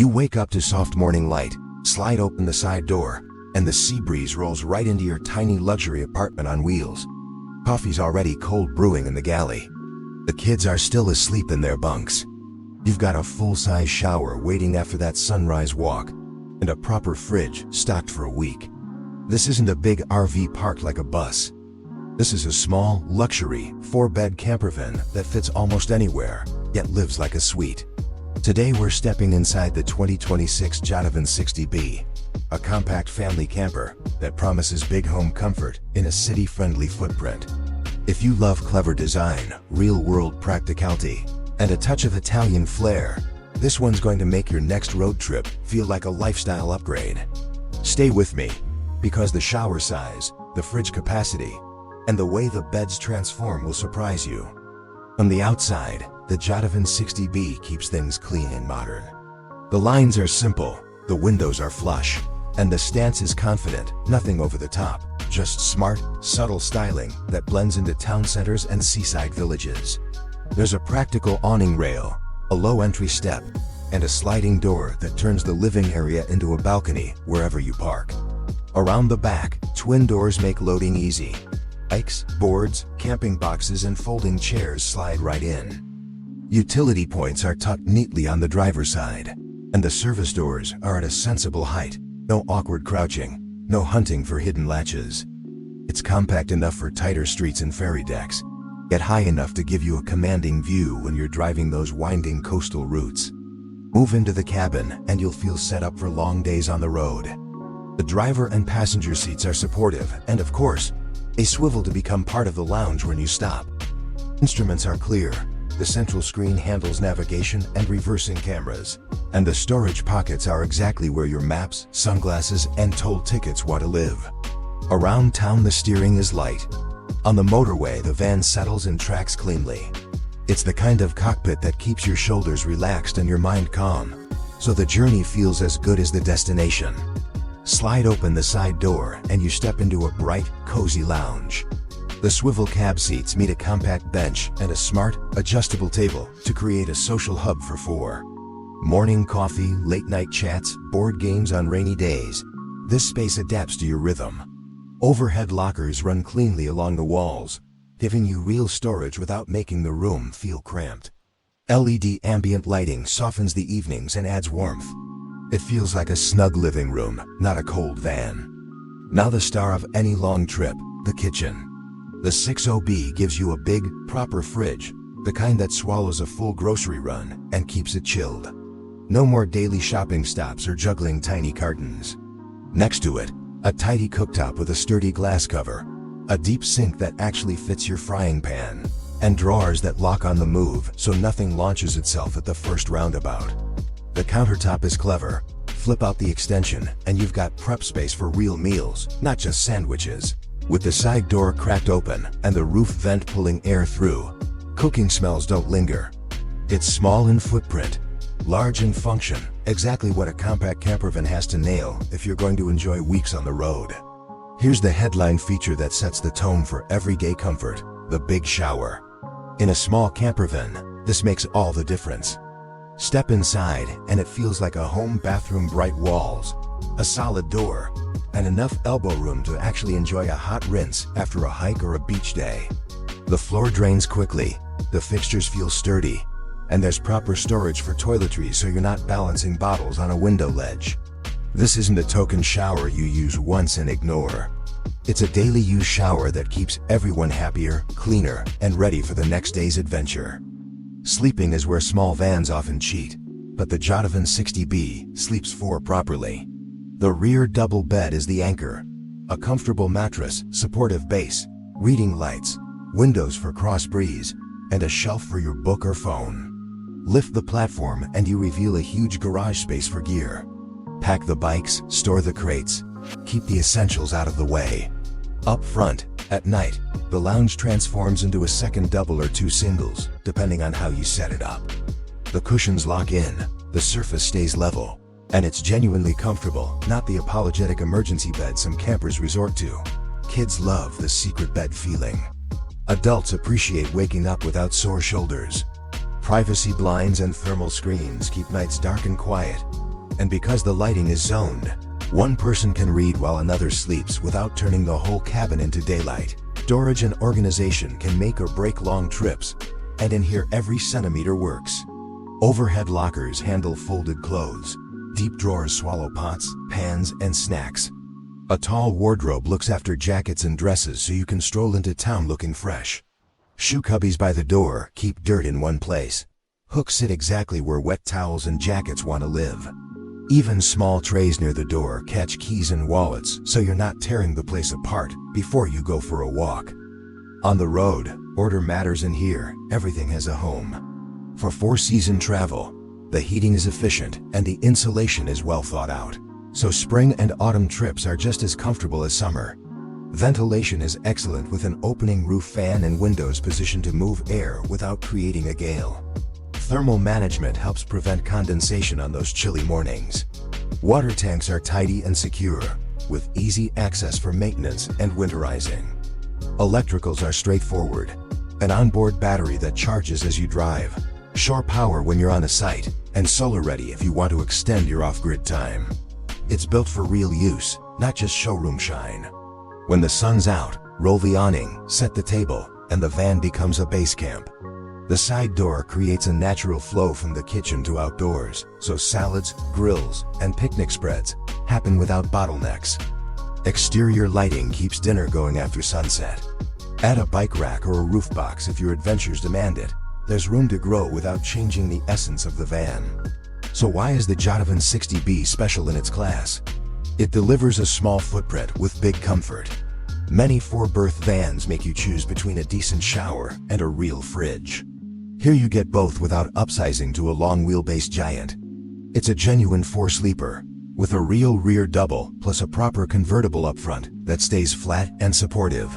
You wake up to soft morning light, slide open the side door, and the sea breeze rolls right into your tiny luxury apartment on wheels. Coffee's already cold brewing in the galley. The kids are still asleep in their bunks. You've got a full-size shower waiting after that sunrise walk, and a proper fridge stocked for a week. This isn't a big RV parked like a bus. This is a small, luxury, 4-bed campervan that fits almost anywhere, yet lives like a suite. Today we're stepping inside the 2026 Giottivan 60B, a compact family camper that promises big home comfort in a city-friendly footprint. If you love clever design, real-world practicality, and a touch of Italian flair, this one's going to make your next road trip feel like a lifestyle upgrade. Stay with me, because the shower size, the fridge capacity, and the way the beds transform will surprise you. On the outside, the Giottivan 60B keeps things clean and modern. The lines are simple, the windows are flush, and the stance is confident, nothing over the top, just smart, subtle styling that blends into town centers and seaside villages. There's a practical awning rail, a low entry step, and a sliding door that turns the living area into a balcony wherever you park. Around the back, twin doors make loading easy. Bikes, boards, camping boxes, and folding chairs slide right in. Utility points are tucked neatly on the driver's side, and the service doors are at a sensible height. No awkward crouching, no hunting for hidden latches. It's compact enough for tighter streets and ferry decks, yet high enough to give you a commanding view when you're driving those winding coastal routes. Move into the cabin and you'll feel set up for long days on the road. The driver and passenger seats are supportive, and of course, a swivel to become part of the lounge when you stop. Instruments are clear. The central screen handles navigation and reversing cameras, and the storage pockets are exactly where your maps, sunglasses, and toll tickets want to live. Around town, the steering is light. On the motorway, the van settles and tracks cleanly. It's the kind of cockpit that keeps your shoulders relaxed and your mind calm, so the journey feels as good as the destination. Slide open the side door and you step into a bright, cozy lounge. The swivel cab seats meet a compact bench and a smart, adjustable table to create a social hub for four. Morning coffee, late-night chats, board games on rainy days. This space adapts to your rhythm. Overhead lockers run cleanly along the walls, giving you real storage without making the room feel cramped. LED ambient lighting softens the evenings and adds warmth. It feels like a snug living room, not a cold van. Now the star of any long trip, the kitchen. The 60B gives you a big, proper fridge, the kind that swallows a full grocery run and keeps it chilled. No more daily shopping stops or juggling tiny cartons. Next to it, a tidy cooktop with a sturdy glass cover, a deep sink that actually fits your frying pan, and drawers that lock on the move so nothing launches itself at the first roundabout. The countertop is clever. Flip out the extension and you've got prep space for real meals, not just sandwiches. With the side door cracked open and the roof vent pulling air through, cooking smells don't linger. It's small in footprint, large in function, exactly what a compact campervan has to nail if you're going to enjoy weeks on the road. Here's the headline feature that sets the tone for everyday comfort: the big shower. In a small campervan, this makes all the difference. Step inside and it feels like a home bathroom: bright walls, a solid door, and enough elbow room to actually enjoy a hot rinse after a hike or a beach day. The floor drains quickly, the fixtures feel sturdy, and there's proper storage for toiletries so you're not balancing bottles on a window ledge. This isn't a token shower you use once and ignore. It's a daily use shower that keeps everyone happier, cleaner, and ready for the next day's adventure. Sleeping is where small vans often cheat, but the Giottivan 60B sleeps four properly. The rear double bed is the anchor. A comfortable mattress, supportive base, reading lights, windows for cross breeze, and a shelf for your book or phone. Lift the platform and you reveal a huge garage space for gear. Pack the bikes, store the crates, keep the essentials out of the way. Up front, at night, the lounge transforms into a second double or two singles, depending on how you set it up. The cushions lock in, the surface stays level, and it's genuinely comfortable, not the apologetic emergency bed some campers resort to. Kids love the secret bed feeling. Adults appreciate waking up without sore shoulders. Privacy blinds and thermal screens keep nights dark and quiet, And because the lighting is zoned, one person can read while another sleeps without turning the whole cabin into daylight. Storage and organization can make or break long trips, and in here every centimeter works. Overhead lockers handle folded clothes. Deep drawers swallow pots, pans, and snacks. A tall wardrobe looks after jackets and dresses so you can stroll into town looking fresh. Shoe cubbies by the door keep dirt in one place. Hooks sit exactly where wet towels and jackets want to live. Even small trays near the door catch keys and wallets so you're not tearing the place apart before you go for a walk. On the road, order matters, and here, everything has a home. For four-season travel, the heating is efficient and the insulation is well thought out, so spring and autumn trips are just as comfortable as summer. Ventilation is excellent with an opening roof fan and windows positioned to move air without creating a gale. Thermal management helps prevent condensation on those chilly mornings. Water tanks are tidy and secure, with easy access for maintenance and winterizing. Electricals are straightforward. An onboard battery that charges as you drive, shore power when you're on a site, and solar ready if you want to extend your off-grid time. It's built for real use, not just showroom shine. When the sun's out, roll the awning, set the table, and the van becomes a base camp. The side door creates a natural flow from the kitchen to outdoors, so salads, grills, and picnic spreads happen without bottlenecks. Exterior lighting keeps dinner going after sunset. Add a bike rack or a roof box if your adventures demand it. There's room to grow without changing the essence of the van. So why is the Giottivan 60B special in its class? It delivers a small footprint with big comfort. Many four-berth vans make you choose between a decent shower and a real fridge. Here you get both without upsizing to a long wheelbase giant. It's a genuine four-sleeper, with a real rear double plus a proper convertible up front that stays flat and supportive.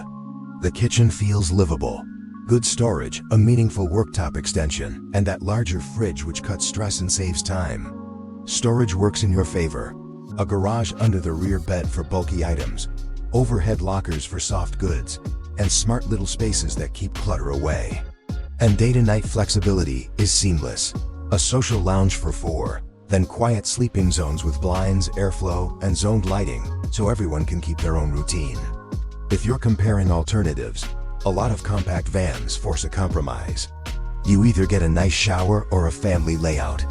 The kitchen feels livable. Good storage, a meaningful worktop extension, and that larger fridge which cuts stress and saves time. Storage works in your favor. A garage under the rear bed for bulky items, overhead lockers for soft goods, and smart little spaces that keep clutter away. And day-to-night flexibility is seamless. A social lounge for four, then quiet sleeping zones with blinds, airflow, and zoned lighting so everyone can keep their own routine. If you're comparing alternatives, a lot of compact vans force a compromise. You either get a nice shower or a family layout.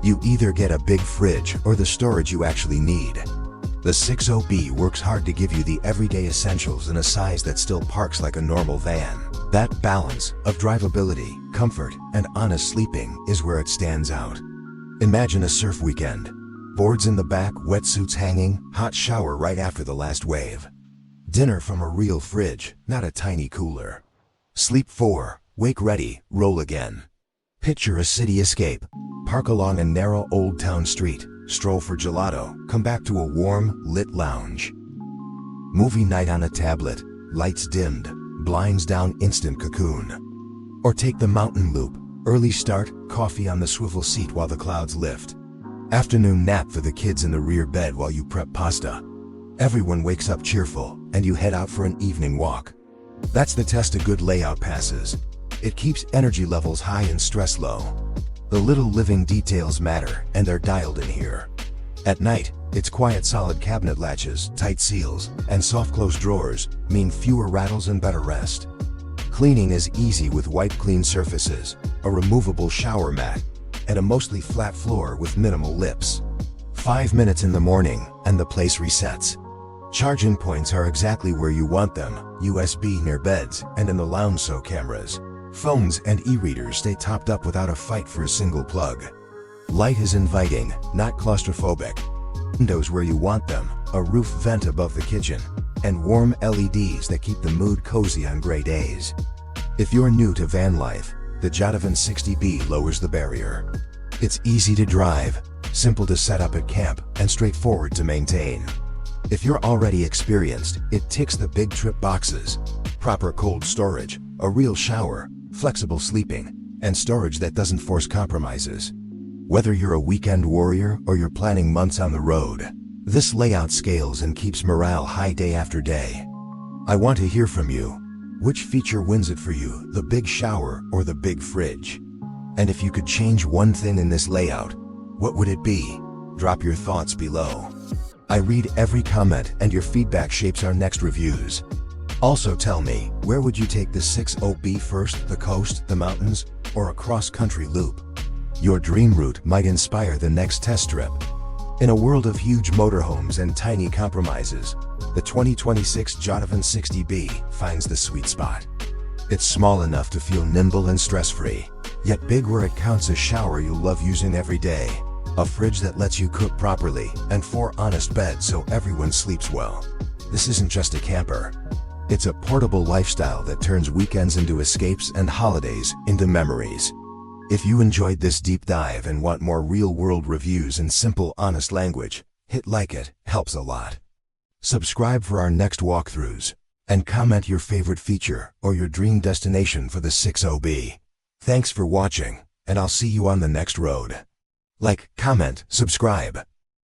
You either get a big fridge or the storage you actually need. The 60B works hard to give you the everyday essentials in a size that still parks like a normal van. That balance of drivability, comfort, and honest sleeping is where it stands out. Imagine a surf weekend. Boards in the back, wetsuits hanging, hot shower right after the last wave. Dinner from a real fridge, not a tiny cooler. Sleep 4, wake ready, roll again. Picture a city escape. Park along a narrow old town street, stroll for gelato, come back to a warm, lit lounge. Movie night on a tablet, lights dimmed, blinds down, instant cocoon. Or take the mountain loop, early start, coffee on the swivel seat while the clouds lift. Afternoon nap for the kids in the rear bed while you prep pasta. Everyone wakes up cheerful, and you head out for an evening walk. That's the test a good layout passes. It keeps energy levels high and stress low. The little living details matter, and they're dialed in here. At night, its quiet solid cabinet latches, tight seals, and soft-closed drawers mean fewer rattles and better rest. Cleaning is easy with wipe clean surfaces, a removable shower mat, and a mostly flat floor with minimal lips. 5 minutes in the morning, and the place resets. Charging points are exactly where you want them, USB near beds and in the lounge, so cameras, phones, and e-readers stay topped up without a fight for a single plug. Light is inviting, not claustrophobic. Windows where you want them, a roof vent above the kitchen, and warm LEDs that keep the mood cozy on gray days. If you're new to van life, the Giottivan 60B lowers the barrier. It's easy to drive, simple to set up at camp, and straightforward to maintain. If you're already experienced, it ticks the big trip boxes: proper cold storage, a real shower, flexible sleeping, and storage that doesn't force compromises. Whether you're a weekend warrior or you're planning months on the road, this layout scales and keeps morale high day after day. I want to hear from you. Which feature wins it for you, the big shower or the big fridge? And if you could change one thing in this layout, what would it be? Drop your thoughts below. I read every comment and your feedback shapes our next reviews. Also tell me, where would you take the 60B first, the coast, the mountains, or a cross-country loop? Your dream route might inspire the next test trip. In a world of huge motorhomes and tiny compromises, the 2026 Giottivan 60B finds the sweet spot. It's small enough to feel nimble and stress-free, yet big where it counts: a shower you'll love using every day, a fridge that lets you cook properly, and 4 honest beds so everyone sleeps well. This isn't just a camper. It's a portable lifestyle that turns weekends into escapes and holidays into memories. If you enjoyed this deep dive and want more real-world reviews in simple, honest language, hit like. It helps a lot. Subscribe for our next walkthroughs, and comment your favorite feature or your dream destination for the 60B. Thanks for watching, and I'll see you on the next road. Like, comment, subscribe.